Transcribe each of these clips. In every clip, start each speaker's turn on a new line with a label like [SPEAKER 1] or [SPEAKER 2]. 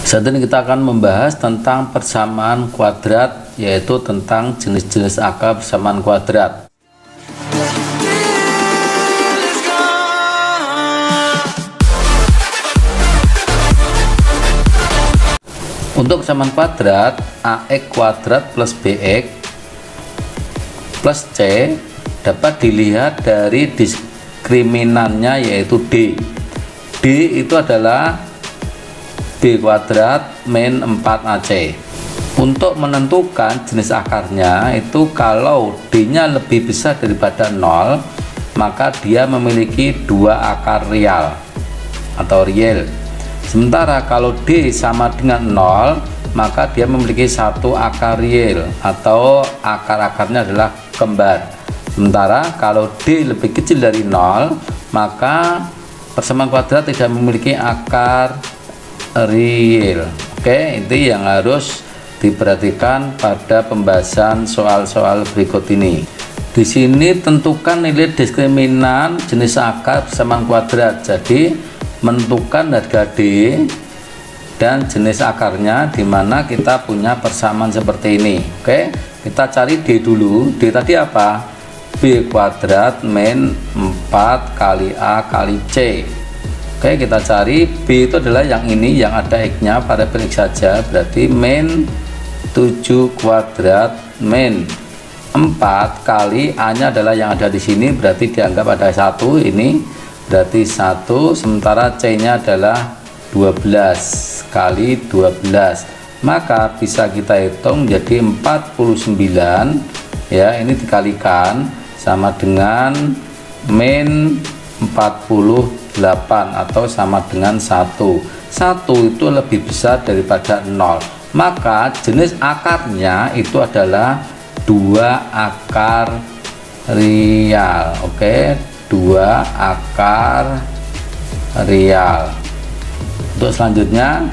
[SPEAKER 1] Saat ini kita akan membahas tentang persamaan kuadrat, yaitu tentang jenis-jenis akar persamaan kuadrat. Untuk persamaan kuadrat, ax kuadrat plus bx plus c dapat dilihat dari diskriminannya, yaitu d. D itu adalah b kuadrat min 4ac. Untuk menentukan jenis akarnya itu, kalau d nya lebih besar daripada 0, maka dia memiliki dua akar real atau real. Sementara kalau d sama dengan 0, maka dia memiliki satu akar real atau akar-akarnya adalah kembar. Sementara kalau d lebih kecil dari 0, maka persamaan kuadrat tidak memiliki akar real. Oke, itu yang harus diperhatikan pada pembahasan soal-soal berikut ini. Di sini tentukan nilai diskriminan jenis akar persamaan kuadrat. Jadi menentukan harga d dan jenis akarnya, dimana kita punya persamaan seperti ini. Oke, kita cari d dulu. D tadi apa? B kuadrat min 4 kali A kali C. Oke, kita cari B itu adalah yang ini, yang ada X nya, pada X saja, berarti min 7 kuadrat min 4 kali A nya adalah yang ada di sini, berarti dianggap ada 1, ini berarti 1, sementara C nya adalah 12 kali 12, maka bisa kita hitung jadi 49 ya, ini dikalikan sama dengan min 48 atau sama dengan 1 itu lebih besar daripada 0, maka jenis akarnya itu adalah dua akar real. Oke, dua akar real. Untuk selanjutnya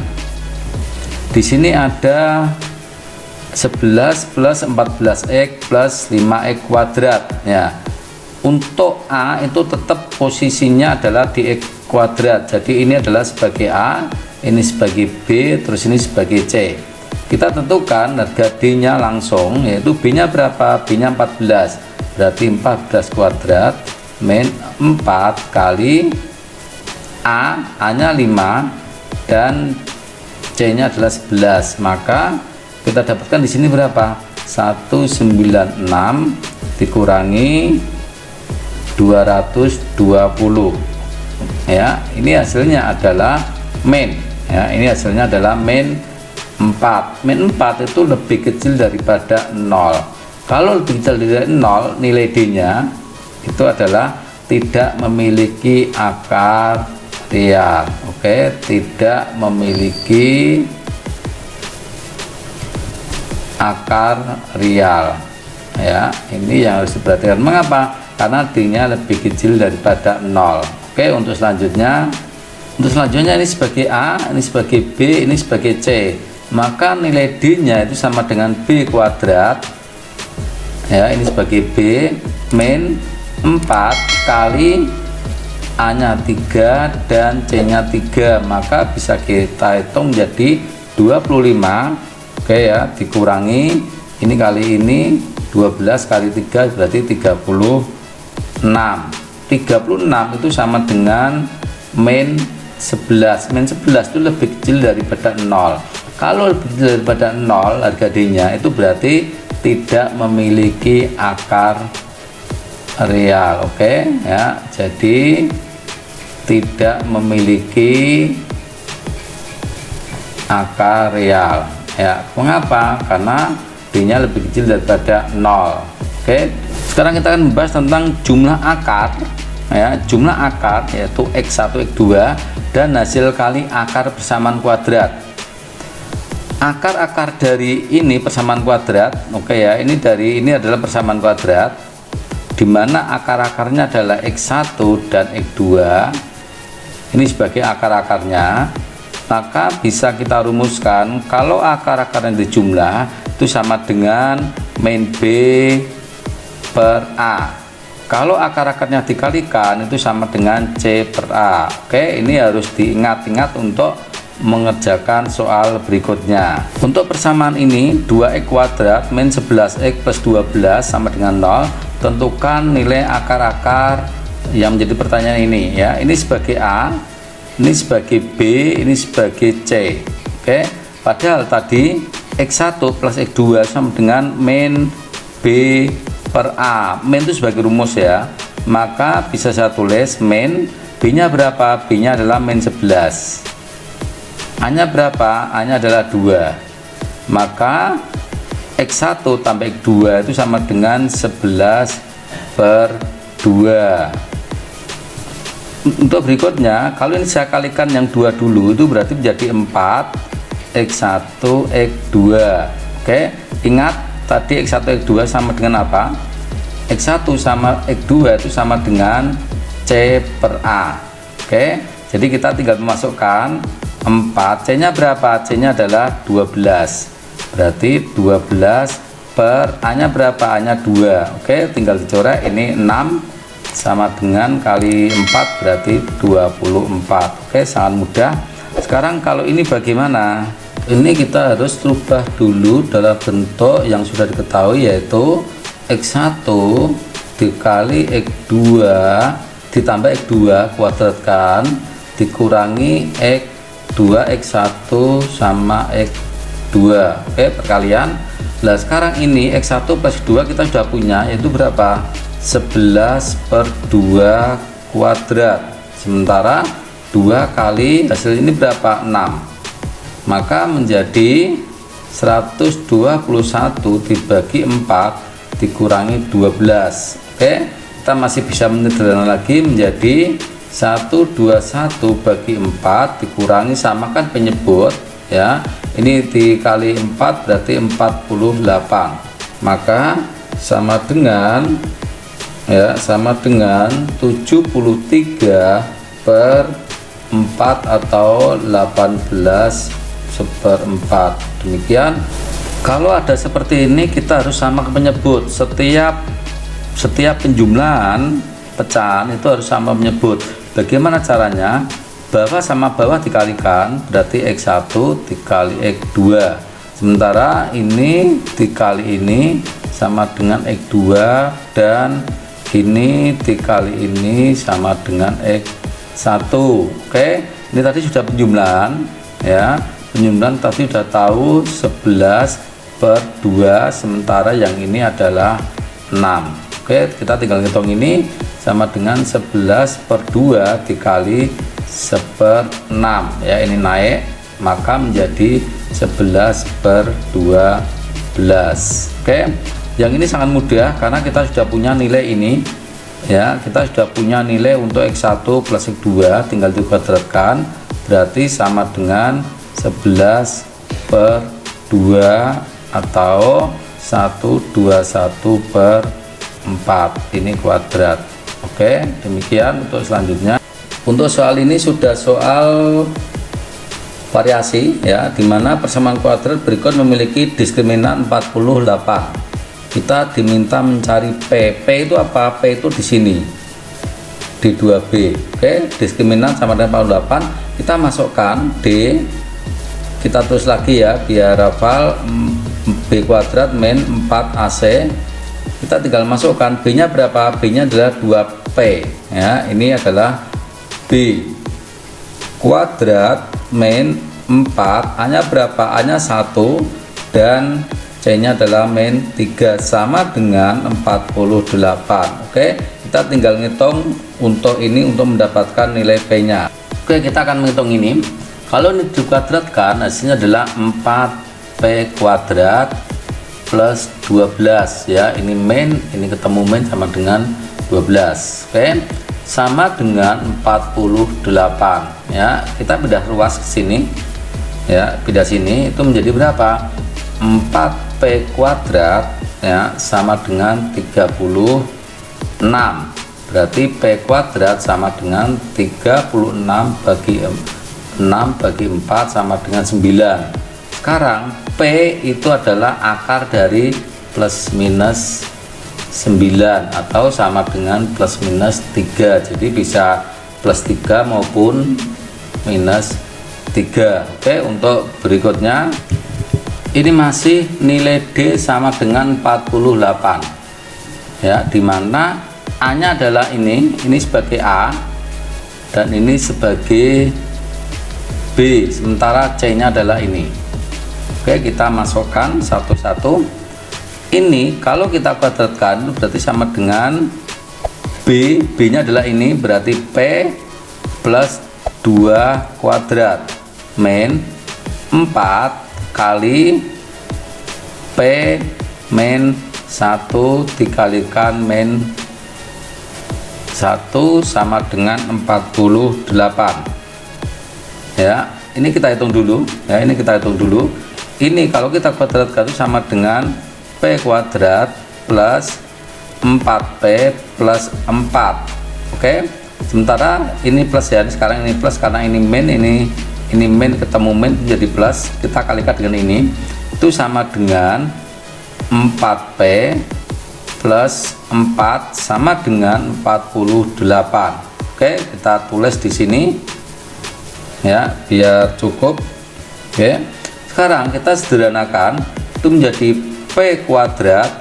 [SPEAKER 1] di sini ada 11 plus 14x plus 5x kuadrat ya. Untuk A itu tetap posisinya adalah di X kuadrat, jadi ini adalah sebagai A, ini sebagai B, terus ini sebagai C. Kita tentukan harga D nya langsung, yaitu B nya berapa? B nya 14, berarti 14 kuadrat min 4 kali A nya 5 dan C nya adalah 11, maka kita dapatkan di sini berapa? 196 dikurangi 220 ya, ini hasilnya adalah min ya, ini hasilnya adalah min 4. Min 4 itu lebih kecil daripada 0. Kalau lebih kecil dari 0, nilai D nya itu adalah tidak memiliki akar real. Oke, tidak memiliki akar real ya, ini yang harus diperhatikan. Mengapa? Karena D nya lebih kecil daripada 0. Oke, untuk selanjutnya ini sebagai A, ini sebagai B, ini sebagai C, maka nilai D nya itu sama dengan B kuadrat ya, ini sebagai B min 4 kali A nya 3 dan C nya 3, maka bisa kita hitung jadi 25. Oke ya, dikurangi ini kali ini 12 kali 3 berarti 36. 36 itu sama dengan min 11. Min 11 itu lebih kecil daripada 0. Kalau lebih kecil daripada 0, harga D nya itu berarti tidak memiliki akar real. Oke ya, jadi tidak memiliki akar real ya. Mengapa? Karena D nya lebih kecil daripada 0. Oke, sekarang kita akan membahas tentang jumlah akar ya, jumlah akar yaitu x1 x2 dan hasil kali akar persamaan kuadrat. Akar-akar dari ini persamaan kuadrat, oke ya, ini adalah persamaan kuadrat dimana akar-akarnya adalah x1 dan x2, ini sebagai akar-akarnya. Maka bisa kita rumuskan kalau akar-akar yang dijumlah itu sama dengan min B per A. Kalau akar-akarnya dikalikan itu sama dengan C per A. Oke, ini harus diingat-ingat untuk mengerjakan soal berikutnya. Untuk persamaan ini 2x kuadrat min 11x plus 12 sama dengan 0. Tentukan nilai akar-akar yang menjadi pertanyaan ini ya. Ini sebagai A, ini sebagai B, ini sebagai C. Oke, padahal tadi x1 plus x2 sama dengan min B per A. Min itu sebagai rumus ya, maka bisa saya tulis min B nya berapa? B nya adalah min 11. A nya berapa? A nya adalah 2. Maka x1 tambah x2 itu sama dengan 11 per 2. Untuk berikutnya, kalau ini saya kalikan yang 2 dulu, itu berarti menjadi 4 x1 x2. Oke, ingat tadi x1 x2 sama dengan apa? x1 sama x2 itu sama dengan C per A. Oke, jadi kita tinggal memasukkan 4, C nya berapa? C nya adalah 12, berarti 12 per A nya berapa? A nya 2. Oke, tinggal dicoret, ini 6 sama dengan kali 4 berarti 24. Oke, sangat mudah. Sekarang kalau ini bagaimana? Ini kita harus rubah dulu dalam bentuk yang sudah diketahui, yaitu x1 dikali x2 ditambah x2 kuadratkan dikurangi x2 x1 sama x2. Oke, perkalian. Nah, sekarang ini x1 plus 2 kita sudah punya, yaitu berapa? 11 per 2 kuadrat. Sementara 2 kali hasil ini berapa? 6. Maka menjadi 121 dibagi 4 dikurangi 12. Oke, kita masih bisa menyederhanakan lagi menjadi 121 bagi 4 dikurangi, samakan penyebut ya. Ini dikali 4 berarti 48. Maka sama dengan ya, sama dengan 73 per 4 atau 18 seperempat. Demikian. Kalau ada seperti ini, kita harus sama penyebut. Setiap penjumlahan pecahan itu harus sama menyebut. Bagaimana caranya? Bawah sama bawah dikalikan, berarti x1 dikali x2. Sementara ini dikali ini sama dengan x2, dan ini dikali ini sama dengan x1. Oke, ini tadi sudah penjumlahan ya. Penjumlahan tadi sudah tahu 11 per 2, sementara yang ini adalah 6. Oke, kita tinggal hitung ini sama dengan 11 per 2 dikali 1/6 ya, ini naik maka menjadi 11 per 12. Oke, yang ini sangat mudah karena kita sudah punya nilai ini ya, kita sudah punya nilai untuk x1 plus x2, tinggal dikuadratkan, berarti sama dengan 11 per 2 atau 121 per 4, ini kuadrat. Oke, demikian untuk selanjutnya. Untuk soal ini sudah soal variasi ya, dimana persamaan kuadrat berikut memiliki diskriminan 48. Kita diminta mencari P. P itu apa? P itu di sini di 2B. Oke, diskriminan sama dengan 48. Kita masukkan D, kita tulis lagi ya biar hafal, B kuadrat min 4AC. Kita tinggal masukkan B nya berapa? B nya adalah 2P ya, ini adalah B kuadrat min 4, A nya berapa? A nya 1 dan C nya adalah min 3 sama dengan 48. Oke, kita tinggal ngitung untuk ini untuk mendapatkan nilai P nya. Oke, kita akan menghitung ini. Kalau ini dikuadratkan hasilnya adalah 4P kuadrat plus 12 ya, ini min, ini ketemu min sama dengan 12. Oke, sama dengan 48 ya. Kita pindah ruas ke sini ya, pindah sini itu menjadi berapa? 4P kuadrat ya sama dengan 36, berarti P kuadrat sama dengan 36 bagi 6 bagi 4 sama dengan 9. Sekarang P itu adalah akar dari plus minus 9 atau sama dengan plus minus 3, jadi bisa plus 3 maupun minus 3. Oke, untuk berikutnya ini masih nilai D sama dengan 48 ya, dimana A nya adalah ini sebagai A dan ini sebagai B, sementara C nya adalah ini. Oke, kita masukkan satu-satu. Ini kalau kita kuadratkan berarti sama dengan B nya adalah ini, berarti P plus 2 kuadrat min 4 kali P min 1 dikalikan min 1 sama dengan 48 ya. Ini kita hitung dulu ya, ini kita hitung dulu. Ini kalau kita kuadratkan itu sama dengan P kuadrat plus 4P plus 4. Oke, sementara ini plus ya, sekarang ini plus karena ini min, ini min ketemu min menjadi plus, kita kalikan dengan ini, itu sama dengan 4P plus 4 sama dengan 48. Oke, kita tulis di sini ya biar cukup. Oke, sekarang kita sederhanakan itu menjadi P kuadrat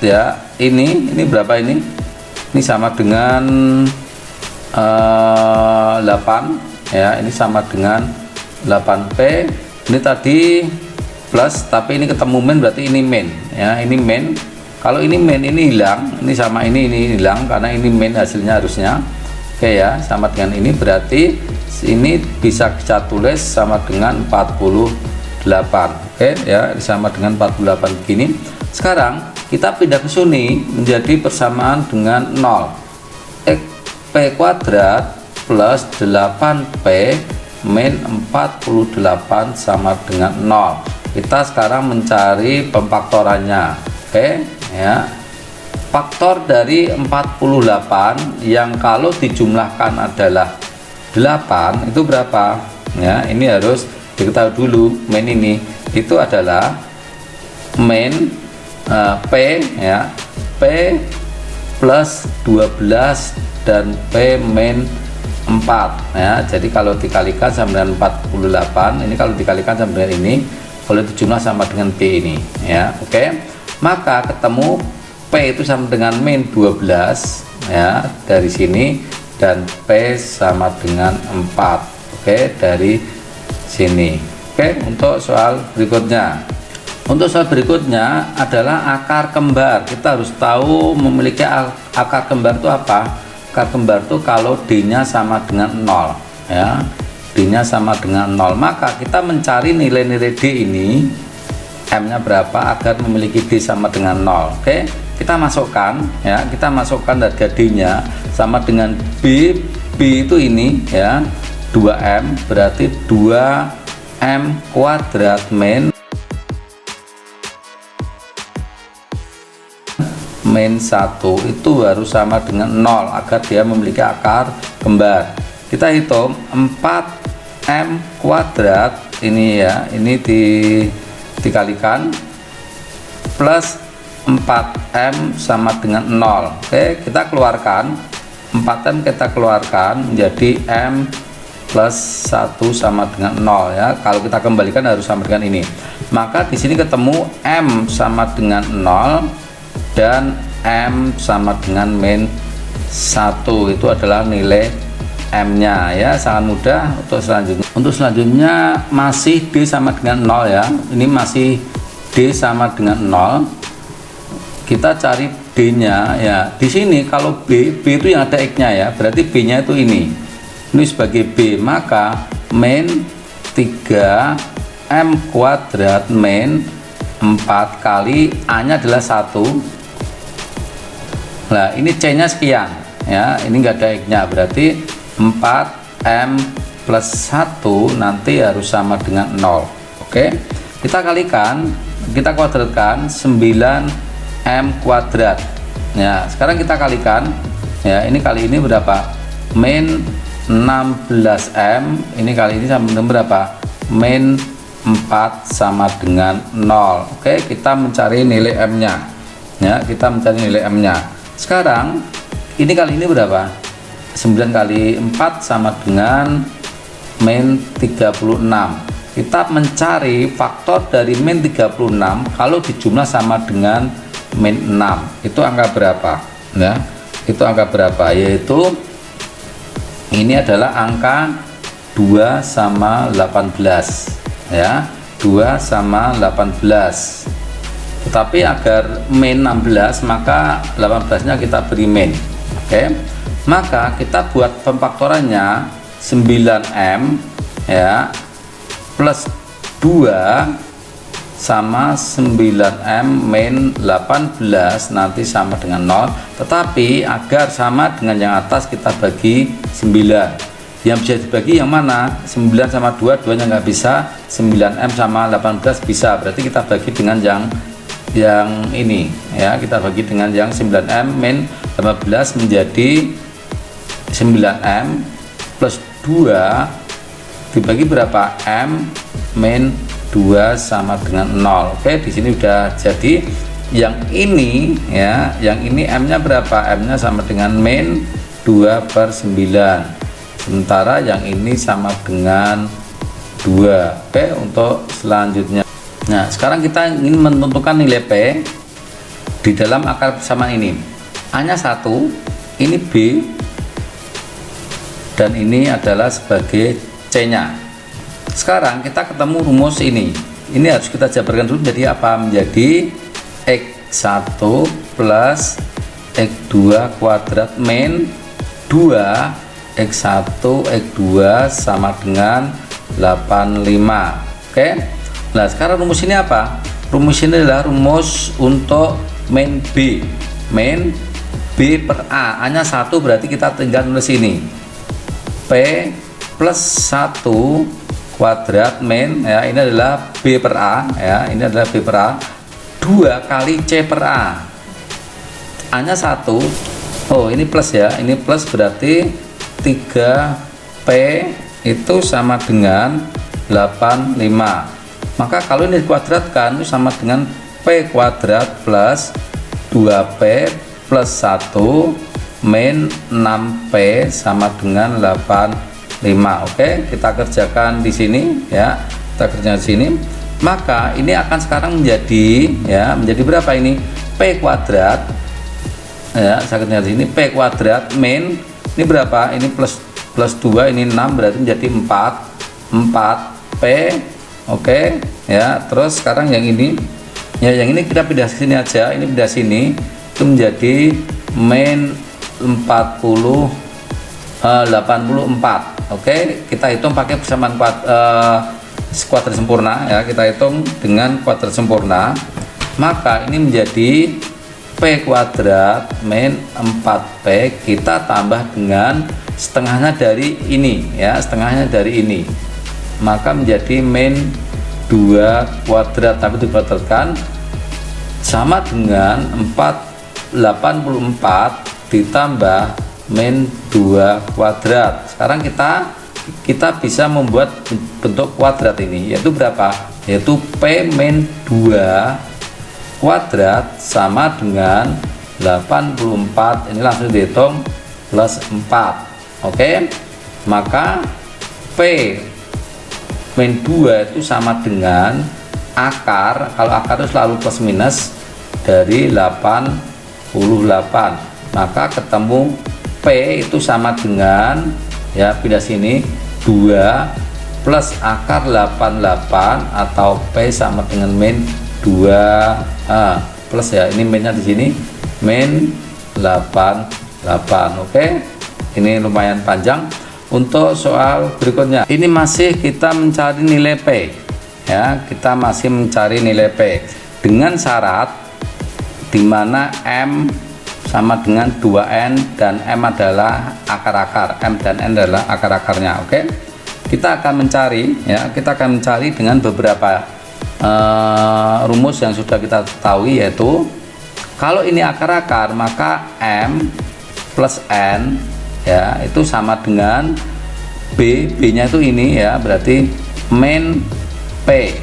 [SPEAKER 1] ya, ini berapa ini sama dengan 8 ya, ini sama dengan 8P. Ini tadi plus tapi ini ketemu min, berarti ini min ya, ini min. Kalau ini min ini hilang, ini sama ini hilang karena ini min hasilnya harusnya. Oke ya, sama dengan ini, berarti ini bisa kita tulis sama dengan 48. Oke ya, sama dengan 48 begini. Sekarang kita pindah ke sini menjadi persamaan dengan 0. P kuadrat plus 8P min 48 sama dengan 0. Kita sekarang mencari pemfaktorannya. Oke ya, faktor dari 48 yang kalau dijumlahkan adalah 8 itu berapa ya, ini harus diketahui dulu. Min ini itu adalah min P ya, P plus 12 dan P min 4 ya. Jadi kalau dikalikan sama dengan 48, ini kalau dikalikan sama dengan ini, kalau dijumlah sama dengan P ini ya. Oke, maka ketemu P itu sama dengan min 12 ya dari sini, dan P sama dengan 4 oke dari sini. Oke, untuk soal berikutnya. Untuk soal berikutnya adalah akar kembar. Kita harus tahu memiliki akar kembar itu apa. Akar kembar itu kalau D-nya sama dengan 0 ya, D-nya sama dengan 0, maka kita mencari nilai-nilai D ini, M-nya berapa agar memiliki D sama dengan 0. Oke, kita masukkan ya, kita masukkan harga D-nya sama dengan B itu ini ya, 2M, berarti 2M kuadrat min 1 itu harus sama dengan 0 agar dia memiliki akar kembar. Kita hitung 4M kuadrat ini ya, ini dikalikan plus 4M sama dengan 0. Oke, kita keluarkan 4M, kita keluarkan menjadi M plus 1 sama dengan 0 ya. Kalau kita kembalikan harus sama dengan ini. Maka di sini ketemu M sama dengan 0 dan M sama dengan min 1, itu adalah nilai M nya ya. Sangat mudah. Untuk selanjutnya masih D sama dengan 0 ya, ini masih D sama dengan 0. Kita cari D nya ya, di sini kalau B itu yang ada X nya ya, berarti B nya itu ini sebagai B, maka min 3M kuadrat min 4 kali A nya adalah 1. Nah, ini C nya sekian ya, ini enggak ada X nya, berarti 4M plus 1 nanti harus sama dengan 0. Oke, kita kalikan, kita kuadratkan 9M kuadrat ya. Sekarang kita kalikan ya, ini kali ini berapa, min 16M, ini kali ini sama dengan berapa, min 4 sama dengan 0. Oke, kita mencari nilai M nya ya, kita mencari nilai M nya. Sekarang ini kali ini berapa, 9 kali 4 sama dengan min 36. Kita mencari faktor dari min 36 kalau dijumlah sama dengan min 6. Itu angka berapa? Ya, itu angka berapa? Yaitu ini adalah angka 2 sama 18 ya, 2 sama 18. Tetapi agar min 16 maka 18 nya kita beri min. Oke, maka kita buat pemfaktorannya 9M ya plus 2 sama 9M min 18 nanti sama dengan 0. Tetapi agar sama dengan yang atas kita bagi 9. Yang bisa dibagi yang mana? 9 sama 2, 2 nya nggak bisa. 9M sama 18 bisa, berarti kita bagi dengan yang ini ya, kita bagi dengan yang 9M min 18 menjadi 9M plus 2 dibagi berapa? M min 2 sama dengan 0. Oke, di sini udah jadi. Yang ini ya, yang ini M nya berapa? M nya sama dengan min 2/9. Sementara yang ini sama dengan 2. Oke, untuk selanjutnya. Nah, sekarang kita ingin menentukan nilai P di dalam akar persamaan ini. A-nya 1, ini B, dan ini adalah sebagai C-nya. Sekarang kita ketemu rumus ini. Ini harus kita jabarkan dulu menjadi apa? Menjadi X1 plus X2 kuadrat min 2 X1 X2 sama dengan 85. Oke. Nah, sekarang rumus ini apa? Rumus ini adalah rumus untuk min B. Min B per A. A nya 1 berarti kita tinggal nulis ini. P plus 1 kuadrat min ya, ini adalah B per A ya, ini adalah B per A 2 kali C per A. A nya 1. Oh, ini plus ya. Ini plus berarti 3P itu sama dengan 85. Maka kalau ini dikuadratkan itu sama dengan P kuadrat plus 2P plus 1 min 6P sama dengan 85. Oke, kita kerjakan di sini ya. Kita kerjakan di sini. Maka ini akan sekarang menjadi ya, menjadi berapa ini? P kuadrat ya, saya kerjakan di sini P kuadrat min ini berapa? Ini plus 2, ini 6 berarti menjadi 4P. Oke ya. Terus sekarang yang ini ya, yang ini kita pindah sini aja, ini pindah sini itu menjadi min 84. Oke, kita hitung pakai persamaan kuadrat sempurna ya, kita hitung dengan kuadrat sempurna. Maka ini menjadi P kuadrat min 4P kita tambah dengan setengahnya dari ini ya, setengahnya dari ini, maka menjadi min 2 kuadrat tapi dikuadratkan sama dengan 84 ditambah min 2 kuadrat. Sekarang kita bisa membuat bentuk kuadrat ini, yaitu berapa? Yaitu P min 2 kuadrat sama dengan 84. Ini langsung dihitung plus 4. Oke, maka P min 2 itu sama dengan akar, kalau akar itu selalu plus minus dari 88, maka ketemu P itu sama dengan ya, pindah sini 2 plus akar 88 atau P sama dengan min 2 plus ya, ini minnya di sini min 88. Oke, ini lumayan panjang. Untuk soal berikutnya, ini masih kita mencari nilai P ya, kita masih mencari nilai P dengan syarat dimana M sama dengan 2N dan M adalah akar-akar, M dan N adalah akar-akarnya. Oke, kita akan mencari ya, kita akan mencari dengan beberapa rumus yang sudah kita ketahui, yaitu kalau ini akar-akar maka M plus N ya itu sama dengan B nya itu ini ya, berarti min P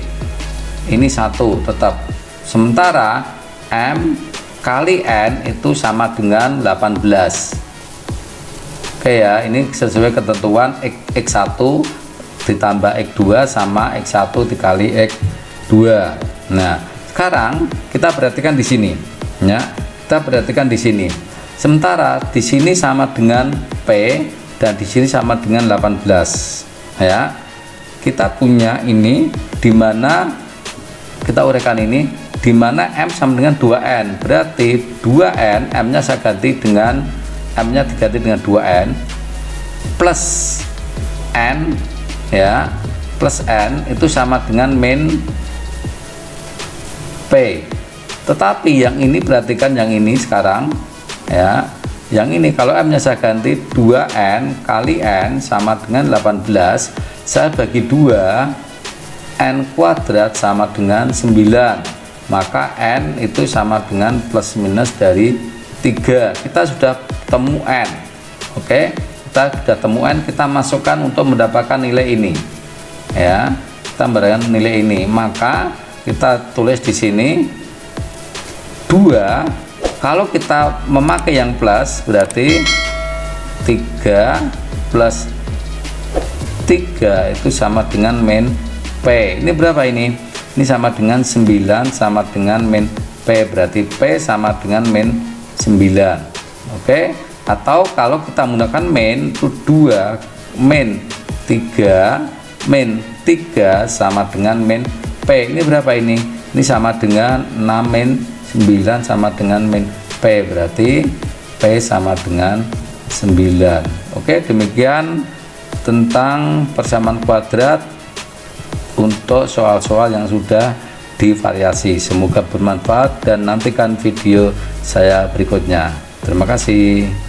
[SPEAKER 1] ini 1 tetap. Sementara M kali N itu sama dengan 18. Oke ya, ini sesuai ketentuan X1 ditambah X2 sama X1 dikali X2. Nah, sekarang kita perhatikan di sini ya. Kita perhatikan di sini. Sementara di sini sama dengan P dan di sini sama dengan 18 ya. Kita punya ini dimana kita uraikan ini dimana M sama dengan 2N, berarti 2N M nya saya ganti dengan M nya diganti dengan 2N plus N ya, plus N itu sama dengan min P. Tetapi yang ini perhatikan yang ini sekarang ya, yang ini kalau M nya saya ganti 2N kali N sama dengan 18, saya bagi 2, N kuadrat sama dengan 9, maka N itu sama dengan plus minus dari 3. Kita sudah temu N. Oke, kita sudah temu N, kita masukkan untuk mendapatkan nilai ini ya, kita mendapatkan nilai ini, maka kita tulis di sini 2. Kalau kita memakai yang plus berarti 3 plus 3 itu sama dengan min P. Ini berapa ini? Ini sama dengan 9 sama dengan min P, berarti P sama dengan min 9. Oke, atau kalau kita menggunakan min itu 2 min 3 min 3 sama dengan min P. Ini berapa ini? Ini sama dengan 6 min 9 sama dengan min P, berarti P sama dengan 9. Oke, demikian tentang persamaan kuadrat untuk soal-soal yang sudah divariasi. Semoga bermanfaat dan nantikan video saya berikutnya. Terima kasih.